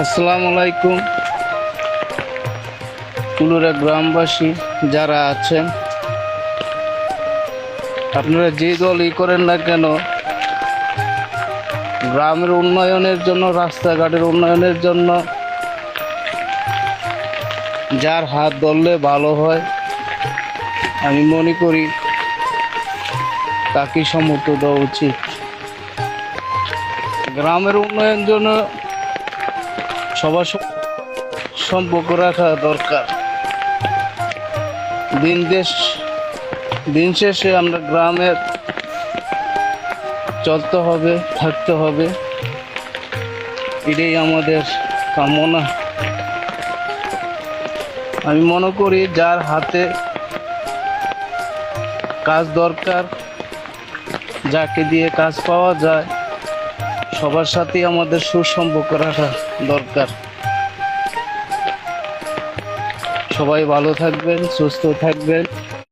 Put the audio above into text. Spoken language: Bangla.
আসসালামু আলাইকুম। কুলুরা গ্রামবাসী যারা আছেন, আপনারা যে দলই করেন না কেন, গ্রামের উন্নয়নের জন্য, রাস্তাঘাটের উন্নয়নের জন্য যার হাত ধরলে ভালো হয়, আমি মনে করি তাকে সমর্থন দেওয়া উচিত। গ্রামের উন্নয়নের জন্য সবার সম্পর্ক রাখা দরকার। দিন শেষে আমরা গ্রামের চলতে হবে, থাকতে হবে, এটাই আমাদের কামনা। আমি মনে করি যার হাতে কাজ দরকার, যাকে দিয়ে কাজ পাওয়া যায়, সবার সাথেই আমাদের সুসম্পর্ক রাখা দরকার। সবাই ভালো থাকবেন, সুস্থ থাকবেন।